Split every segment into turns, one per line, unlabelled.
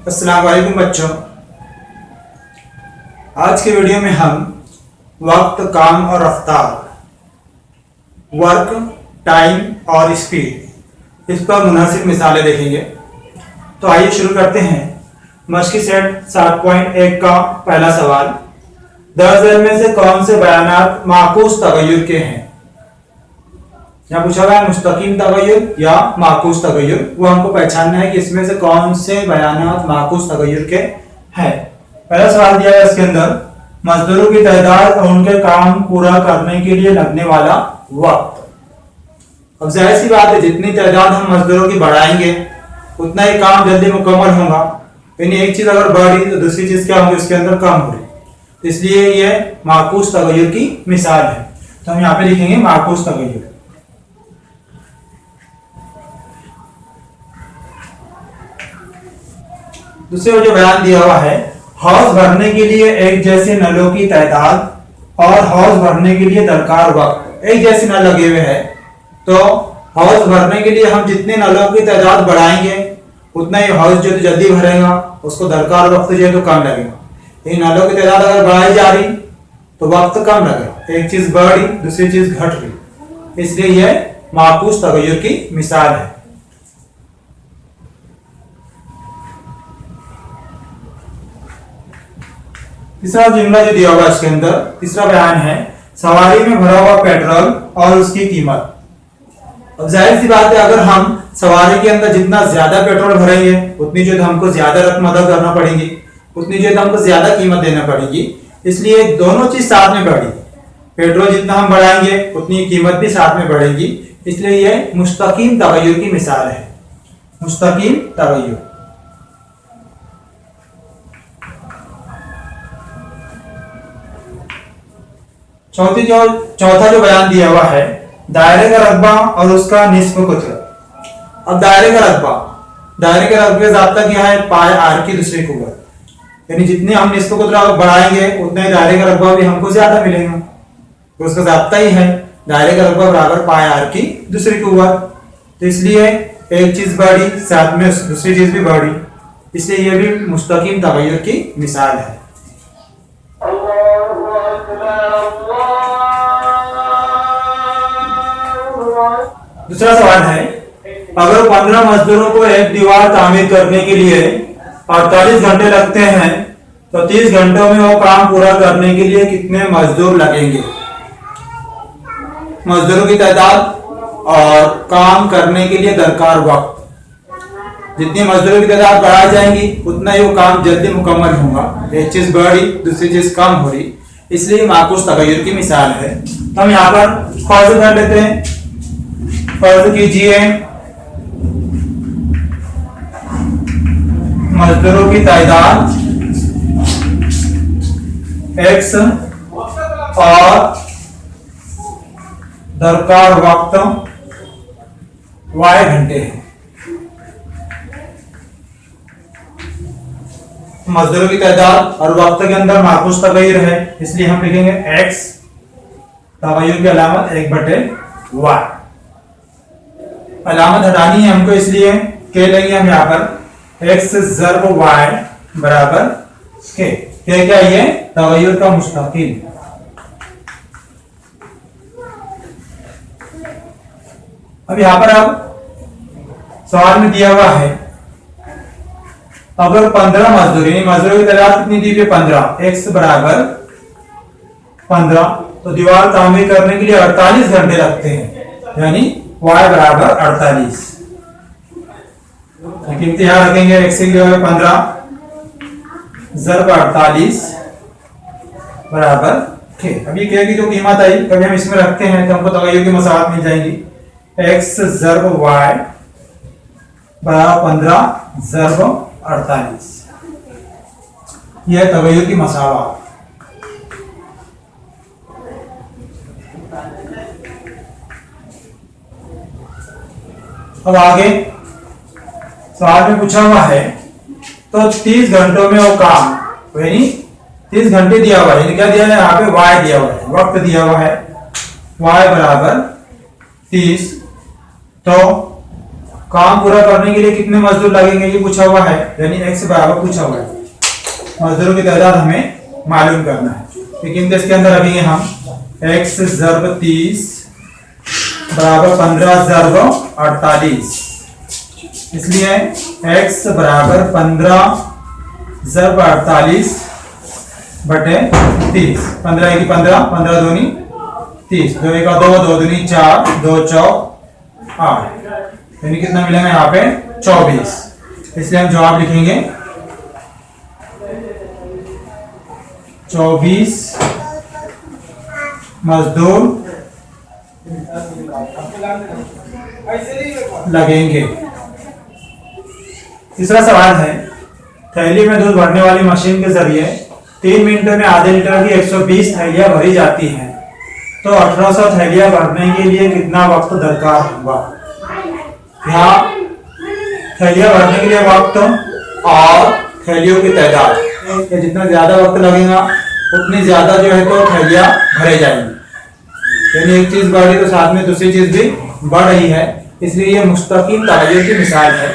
अस्सलाम वालेकुम बच्चों। आज के वीडियो में हम वक्त, काम और रफ्तार, वर्क, टाइम और स्पीड, इस पर मुनासिब मिसालें देखेंगे। तो आइए शुरू करते हैं। मश्की सेट 7.1 का पहला सवाल, 10 में से कौन से बयानात माकूस तगय्युर के हैं। यहाँ पूछा गया मुस्तकीम तगय्युर या माकूस तगय्युर, वो हमको पहचानना है कि इसमें से कौन से बयानात माकूस तगय्युर के हैं। पहला सवाल दिया है इसके अंदर, मजदूरों की तादाद और उनके काम पूरा करने के लिए लगने वाला वक्त। अब जाहिर सी बात है, जितनी तादाद हम मजदूरों की बढ़ाएंगे उतना ही काम जल्दी मुकम्मल होगा। यानी एक चीज अगर बढ़ी तो दूसरी चीज क्या होगी, उसके अंदर कम हो रही। इसलिए ये माकूस तगय्युर की मिसाल है। तो हम यहाँ पे लिखेंगे माकूस तगय्युर। दूसरे जो बयान दिया हुआ है, हौज भरने के लिए एक जैसे नलों की तादाद और हौज भरने के लिए दरकार वक्त। एक जैसे नल लगे हुए हैं तो हौज भरने के लिए हम जितने नलों की तादाद बढ़ाएंगे उतना ही हौज जो जल्दी भरेगा, उसको दरकार वक्त जो है तो कम लगेगा। इन नलों की तादाद अगर बढ़ाई जा रही तो वक्त कम लगेगा। एक चीज बढ़ी दूसरी चीज घट रही, इसलिए यह माकूस तगय्युर की मिसाल है। तीसरा जुमला जो दिया हुआ इसके अंदर, तीसरा बयान है, सवारी में भरा हुआ पेट्रोल और उसकी कीमत। अब जाहिर सी बात है, अगर हम सवारी के अंदर जितना ज्यादा पेट्रोल भरेंगे उतनी जो हमको ज्यादा रकम अदा करना पड़ेगी, उतनी जो हमको ज्यादा कीमत देना पड़ेगी। इसलिए दोनों चीज साथ में बढ़ेगी। पेट्रोल जितना हम बढ़ाएंगे उतनी कीमत भी साथ में बढ़ेगी। इसलिए यह मुस्तकीम तगय्युर की मिसाल है। मुस्तकीम तगय्युर। चौथा जो बयान दिया हुआ है, दायरे का रकबा और उसका निस्फ कुत्र। अब दायरे का रकबे ज़ाब्ता क्या है, पाए आर की दूसरी कुव्वत। यानी जितने हम निस्फ कुत्र बढ़ाएंगे उतने दायरे का रकबा भी हमको ज्यादा मिलेगा। तो उसका ज़ाब्ता ही है दायरे का रकबा बराबर पाए आर की दूसरी कुव्वत। तो इसलिए एक चीज बढ़ी साथ में दूसरी चीज भी बढ़ी, इसलिए यह भी मुस्तकीम तगय्युर की मिसाल है। दूसरा सवाल है, अगर 15 मजदूरों को एक दीवार तामीर करने के लिए 48 घंटे लगते हैं तो 30 घंटों में वो काम पूरा करने के लिए कितने मजदूर लगेंगे। मजदूरों की तादाद और काम करने के लिए दरकार वक्त। जितनी मजदूरों की तादाद बढ़ाई जाएंगी उतना ही वो काम जल्दी मुकम्मल होगा। एक चीज बढ़ी दूसरी चीज कम हो रही, इसलिए माकूस तगय्युर की मिसाल है। तो हम यहाँ पर फर्ज कर लेते हैं। फर्ज कीजिए, मजदूरों की तादाद x और दरकार वक्त y घंटे है। मजदूरों की तादाद और वक्त के अंदर माकूस तगय्युर है, इसलिए हम लिखेंगे x, तगय्युर की अलामत 1/y। अलामत हटानी है हमको, इसलिए के लेंगे हम यहाँ पर x ज़र्ब y बराबर के। क्या ये तगय्युर का मुस्तकील। अब यहाँ पर अब सवाल में दिया हुआ है, अगर 15 मजदूरों की तादाद कितनी दी हुई है, 15, x बराबर 15, तो दीवार तामीर करने के लिए 48 घंटे लगते हैं, यानी y बराबर 48। कीमत यहाँ रखेंगे, x की जगह 15 ज़र्ब 48 बराबर k। अभी k की जो कीमत आई कभी हम इसमें रखते हैं तो हमको तगय्युर की मसावत मिल जाएंगी। x ज़र्ब y बराबर 15 ज़र्ब 48, यह तगय्युर की मसावत। अब आगे सवाल में पूछा हुआ है, तो 30 घंटों में वो काम, यानी 30 घंटे दिया हुआ है, क्या दिया है यहाँ पे, y दिया हुआ है, वक्त दिया हुआ है y बराबर 30। तो काम पूरा करने के लिए कितने मजदूर लगेंगे ये पूछा हुआ है, यानी x बराबर पूछा हुआ है। मजदूरों की तादाद हमें मालूम करना है। लेकिन इसके अंदर रखेंगे हम x ज़र्ब 30 बराबर 15 ज़र्ब 48। इसलिए x बराबर 15 ज़र्ब 48 बटे 30। 15 की 15, 15 दूनी 30, 2 का 2, 2 दूनी 4, 2 चौक 8, यानी कितना मिलेगा यहाँ पे 24। इसलिए हम जवाब लिखेंगे 24 मजदूर लगेंगे। तीसरा सवाल है, थैली में दूध भरने वाली मशीन के जरिए 3 मिनटों में आधे लीटर की 120 थैलियां भरी जाती हैं, तो 1800 थैलियां भरने के लिए कितना वक्त दरकार होगा। यहाँ थैलियां भरने के लिए वक्त और थैलियों की तादाद, जितना ज्यादा वक्त लगेगा उतनी ज्यादा जो है तो थैलियां भरे जाएंगी। यानी एक चीज बढ़ रही तो साथ में दूसरी चीज भी बढ़ रही है, इसलिए ये मुस्तकिल तगय्युर की मिसाल है।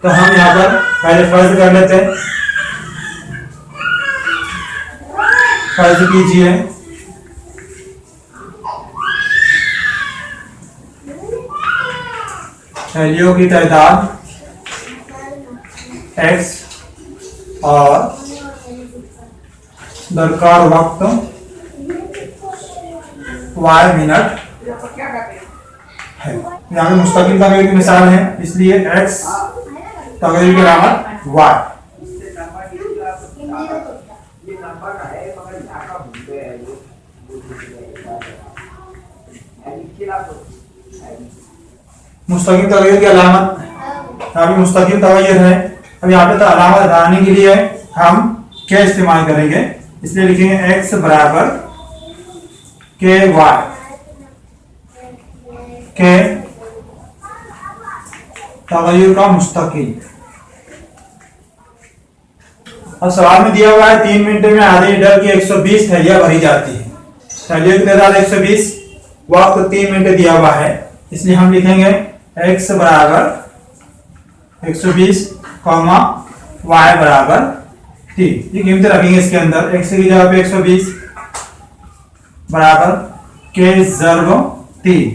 तो हम यहाँ पर पहले फर्ज कर लेते हैं। फर्ज कीजिए थैलियों की तादाद x और दरकार वक्त y मिनट है। यहाँ पे मुस्तकिल तगय्युर की मिसाल है, इसलिए x तगय्युर की अलामत y। मुस्तकिल तगय्युर की अलामत, यहाँ भी मुस्तकिल तगय्युर है। अब यहाँ पे तो अलामत हटाने के लिए हम क्या इस्तेमाल करेंगे, इसलिए लिखेंगे x बराबर के y के तगय्युर का मुस्तकिल। अब सवाल में दिया हुआ है 3 मिनट में आधे लीटर की 120 थैलियां भरी जाती है। थैलियों की तादाद 120, वक्त 3 मिनट दिया हुआ है, इसलिए हम लिखेंगे x बराबर 120 कॉमा y बराबर 3। ये कीमतें रखेंगे इसके अंदर। x की जगह पे 120 बराबर k ज़र्ब 3,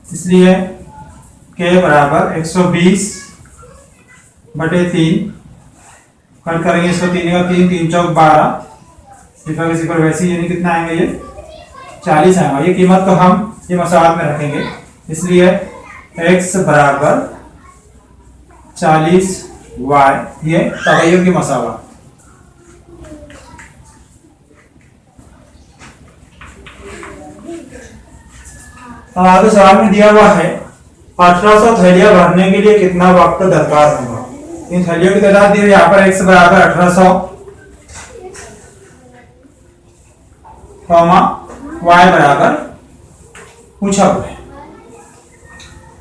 इसलिए k बराबर 120 बटे 3। कट करेंगे इसको, 3 का 3, 3 चौक 12, सिफर के सिफर वैसे, यानी कितना आएंगे ये 40 आएगा। ये कीमत तो हम ये मसाल में रखेंगे, इसलिए x बराबर 40 y, ये तगय्युर की मसावा। अब आगे सवाल में दिया हुआ है 1800 थैलियां भरने के लिए कितना वक्त दरकार होगा। इन थैलियों की तादाद दी हुई, यहाँ पर x बराबर 1800 कॉमा y बराबर पूछा हुआ है।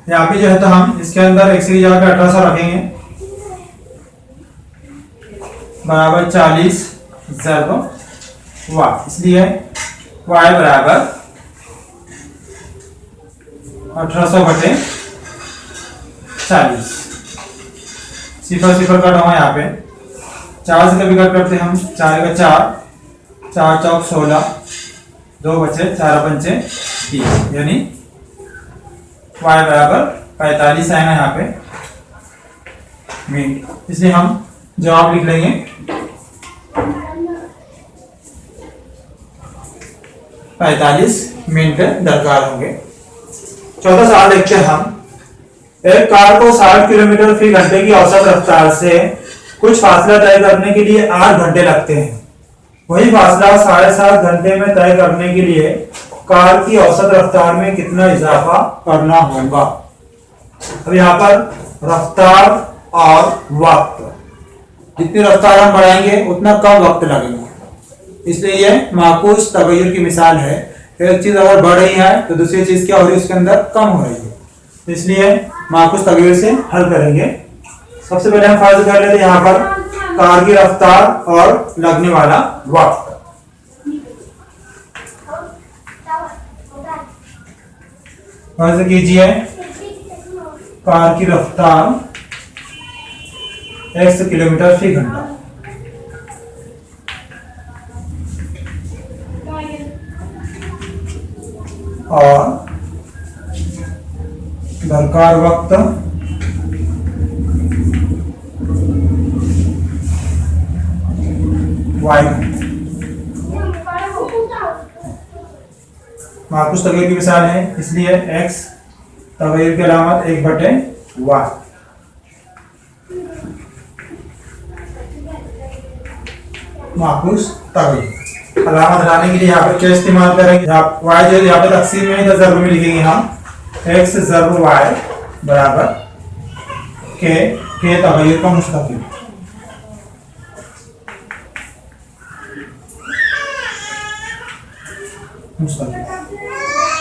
यहाँ पे जो है तो हम इसके अंदर x की जगह पे 1800 रखेंगे बराबर 40 ज़र्ब y, इसलिए y बराबर 1800 बटे 40। सिफर सिफर कट होगा यहाँ पे, 4 से कभी कट करते हम, 4 का 4, 4 चौक 16, 2 बचे, 4 पंचे 30, यानी y बराबर 45 आएगा यहाँ पे मिनट। इसलिए हम जवाब लिख लेंगे 45 मिनट दरकार होंगे। चौथा सवाल देखते हैं हम। एक कार को 60 किलोमीटर फी घंटे की औसत रफ्तार से कुछ फासला तय करने के लिए 8 घंटे लगते हैं। वही फासला 7.5 घंटे में तय करने के लिए कार की औसत रफ्तार में कितना इजाफा करना होगा। अब यहाँ पर रफ्तार और वक्त, जितनी रफ्तार हम बढ़ाएंगे उतना कम वक्त लगेगा, इसलिए ये माकूस तगय्युर की मिसाल है। एक चीज अगर बढ़ रही है तो दूसरी चीज क्या हो रही है, उसके अंदर कम हो रही है, इसलिए माकूस तगय्युर से हल करेंगे। सबसे पहले हम फर्ज कर लेते हैं यहाँ पर कार की रफ्तार और लगने वाला वक्त। फर्ज कीजिए कार की रफ्तार x किलोमीटर फी घंटा। और दरकार वक्त y। मार्कुस तगीर की मिसाल है, इसलिए x तगीर की अलामत 1/y। मार्कुस तगीर अलामत लाने के लिए यहाँ पे क्या इस्तेमाल करेंगे, y जो यहाँ पे तकसीम में इधर ज़र्ब में लिखेंगे हम x ज़र्ब y बराबर के तगीर का मुस्तकिल।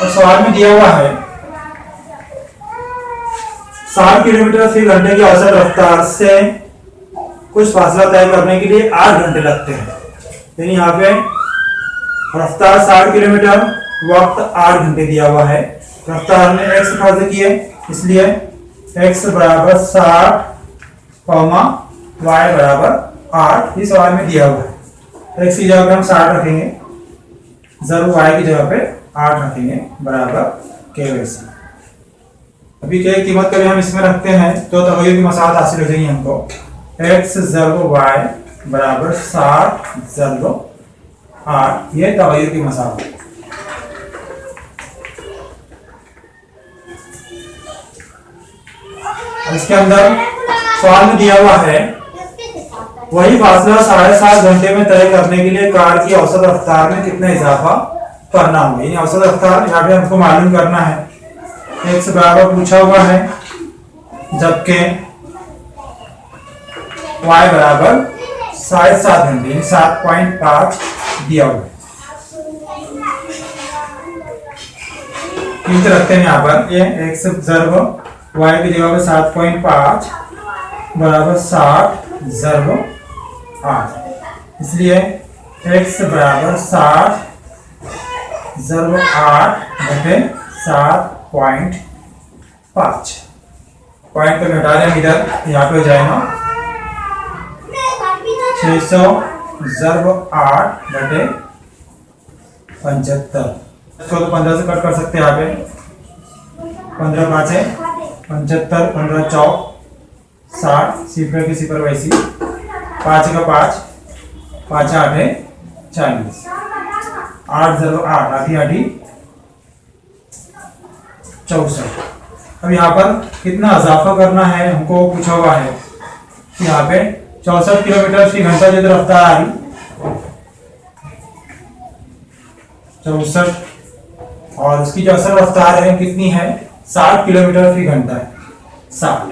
और सवाल में दिया हुआ है 60 किलोमीटर फी घंटे की औसत रफ्तार से कुछ फासला तय करने के लिए 8 घंटे लगते हैं। यानी यहाँ पे रफ्तार 60 किलोमीटर, वक्त 8 घंटे दिया हुआ है। रफ्तार हमने x फासले की है, इसलिए x बराबर 60, y बराबर 8 इस सवाल में दिया हुआ है। x की जगह पे हम 60 रखेंगे, ज़रूर y की जगह पे 8 रखेंगे बराबर के वैसे। अभी क्या कीमत कभी हम इसमें रखते हैं तो तगय्युर की मसाहत हासिल हो जाएगी हमको। x ज़र्ब y बराबर 60 ज़र्ब 8, ये तगय्युर की मसाहत। इसके अंदर सवाल में दिया हुआ है वही फासला 7.5 घंटे में तय करने के लिए कार की औसत रफ्तार में कितना इजाफा करना होगा। यानी औसत रफ्तार यहाँ पे हमको मालूम करना है। x बराबर पूछा हुआ है, जबकि y बराबर 7.5 घंटे यानी 7.5 दिया हुआ है। कीमत रखते हैं यहाँ पर, ये x ज़र्ब y की जगह पे 7.5 बराबर 60 ज़र्ब 8, इसलिए x बराबर 60 ज़र्ब 8 बटे 7.5। पॉइंट को हटा दें इधर, यहाँ पे हो जाएगा 600 ज़र्ब 8 बटे 75। इसको तो 15 से कट कर सकते हैं। यहाँ पे 15 5 है 75, 15 चौक 60, सिफर की सिफर वैसी, 5 का 5, 5 8 है 40, 8 ज़र्ब 8 आधी आधी 64। अब यहाँ पर कितना इजाफा करना है हमको पूछा हुआ है। यहाँ पे 64 किलोमीटर फी घंटा जो रफ्तार आ रही 64, और उसकी जो असल रफ्तार है कितनी है 60 किलोमीटर फी घंटा है 60।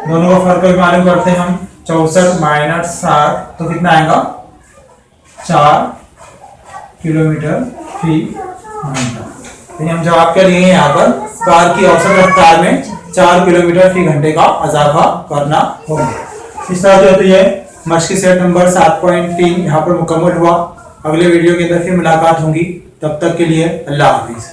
दोनों का फर्क मालूम करते हैं हम, 64 माइनस 60 तो कितना आएगा 4 किलोमीटर फी घंटा। हम जवाब क्या लिए यहाँ पर, कार की औसत रफ्तार में 4 किलोमीटर फी घंटे का इजाफा करना होगा। इस तरह जो है तो ये मश्क सेट नंबर 7.3 यहाँ पर मुकम्मल हुआ। अगले वीडियो के अंदर फिर मुलाकात होगी, तब तक के लिए अल्लाह हाफिज।